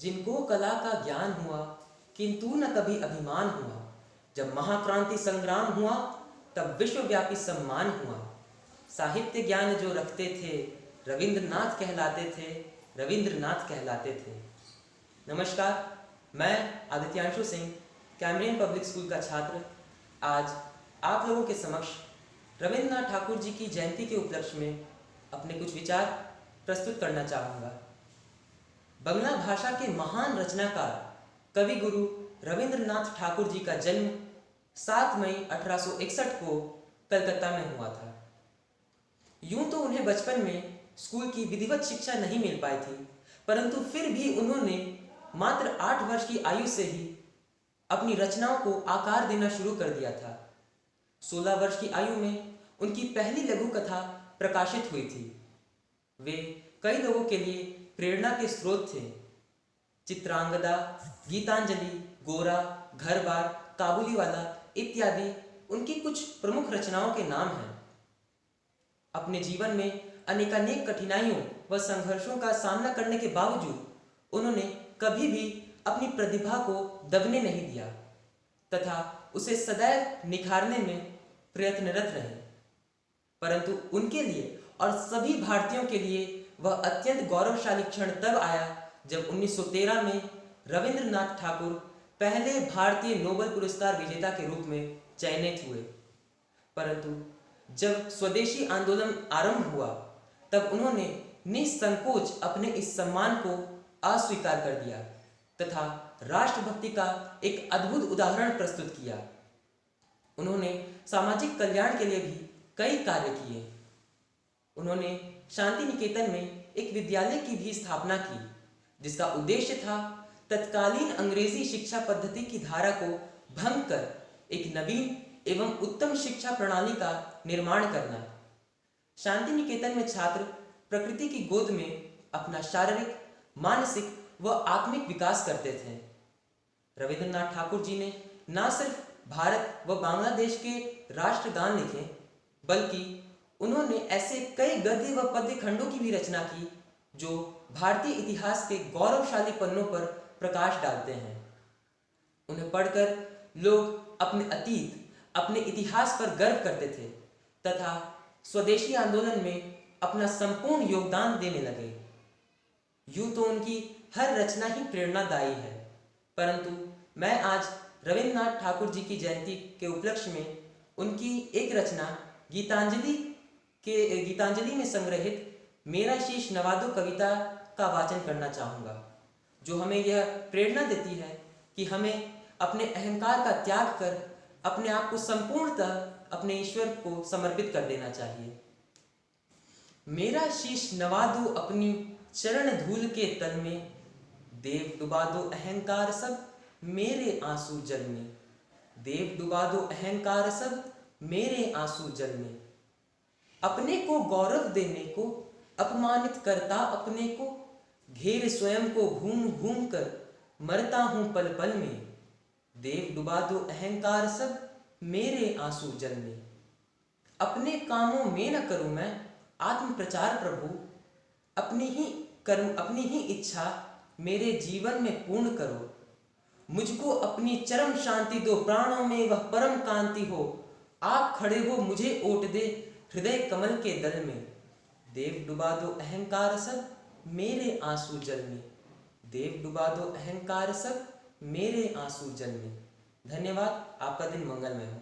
जिनको कला का ज्ञान हुआ किंतु न कभी अभिमान हुआ। जब महाक्रांति संग्राम हुआ तब विश्वव्यापी सम्मान हुआ। साहित्य ज्ञान जो रखते थे रविंद्रनाथ कहलाते थे, रविंद्रनाथ कहलाते थे। नमस्कार, मैं आदित्यांशु सिंह, कैमरियन पब्लिक स्कूल का छात्र, आज आप लोगों के समक्ष रविंद्रनाथ ठाकुर जी की जयंती के उपलक्ष्य में अपने कुछ विचार प्रस्तुत करना चाहूँगा। बंगला भाषा के महान रचनाकार कवि गुरु रविंद्रनाथ ठाकुर जी का जन्म 7 मई 1861 को कलकत्ता में हुआ था। यूं तो उन्हें बचपन में स्कूल की विधिवत शिक्षा नहीं मिल पाई थी, परंतु फिर भी उन्होंने मात्र 8 वर्ष की आयु से ही अपनी रचनाओं को आकार देना शुरू कर दिया था। 16 वर्ष की आयु में उनकी पहली लघु कथा प्रकाशित हुई थी। वे कई लोगों के लिए प्रेरणा के स्रोत थे। चित्रांगदा, गीतांजलि, गोरा, घर बार, काबुली वाला इत्यादि उनकी कुछ प्रमुख रचनाओं के नाम हैं। अपने जीवन में अनेकानेक कठिनाइयों व संघर्षों का सामना करने के बावजूद उन्होंने कभी भी अपनी प्रतिभा को दबने नहीं दिया तथा उसे सदैव निखारने में प्रयत्नरत रहे। परंतु उनके लिए और सभी भारतीयों के लिए वह अत्यंत गौरवशाली क्षण तब आया जब 1913 में रविंद्रनाथ ठाकुर पहले भारतीय नोबेल पुरस्कार विजेता के रूप में चयनित हुए। परंतु जब स्वदेशी आंदोलन आरंभ हुआ तब उन्होंने निसंकोच अपने इस सम्मान को अस्वीकार कर दिया तथा राष्ट्रभक्ति का एक अद्भुत उदाहरण प्रस्तुत किया। उन्होंने सामाजिक कल्याण के लिए भी कई कार्य किए। उन्होंने शांति निकेतन में एक विद्यालय की भी स्थापना की, जिसका उद्देश्य था तत्कालीन अंग्रेजी शिक्षा पद्धति की धारा को भंग कर एक नवीन एवं उत्तम शिक्षा प्रणाली का निर्माण करना। शांति निकेतन में छात्र प्रकृति की गोद में अपना शारीरिक, मानसिक व आत्मिक विकास करते थे। रविंद्रनाथ ठाकुर जी ने न सिर्फ भारत व बांग्लादेश के राष्ट्रगान लिखे, बल्कि उन्होंने ऐसे कई गद्य व पद्य खंडों की भी रचना की जो भारतीय इतिहास के गौरवशाली पन्नों पर प्रकाश डालते हैं। उन्हें पढ़कर लोग अपने अतीत, अपने इतिहास पर गर्व करते थे तथा स्वदेशी आंदोलन में अपना संपूर्ण योगदान देने लगे। यूं तो उनकी हर रचना ही प्रेरणादायी है, परंतु मैं आज रविंद्रनाथ ठाकुर जी की जयंती के उपलक्ष्य में उनकी एक रचना गीतांजलि में संग्रहित मेरा शीश नवा दो कविता का वाचन करना चाहूँगा, जो हमें यह प्रेरणा देती है कि हमें अपने अहंकार का त्याग कर अपने आप को संपूर्णतः अपने ईश्वर को समर्पित कर देना चाहिए। मेरा शीश नवा दो अपनी चरण धूल के तल में, देव डुबा दो अहंकार सब मेरे आंसू जल में, देव डुबा दो अहंकार सब मेरे आंसू जल में। अपने को गौरव देने को अपमानित करता अपने को, घेर स्वयं को घूम घूम कर मरता हूं पल पल में, देव डुबा दो अहंकार सब मेरे आंसू जल में। अपने कामों में न करूं मैं आत्म प्रचार प्रभु, अपनी ही इच्छा मेरे जीवन में पूर्ण करो। मुझको अपनी चरम शांति दो, प्राणों में वह परम कांति हो, आप खड़े हो मुझे ओट दे हृदय कमल के दल में, देव डुबा दो अहंकार सब मेरे आंसू जल में, देव डुबा दो अहंकार सब मेरे आंसू जल में। धन्यवाद। आपका दिन मंगलमय हो।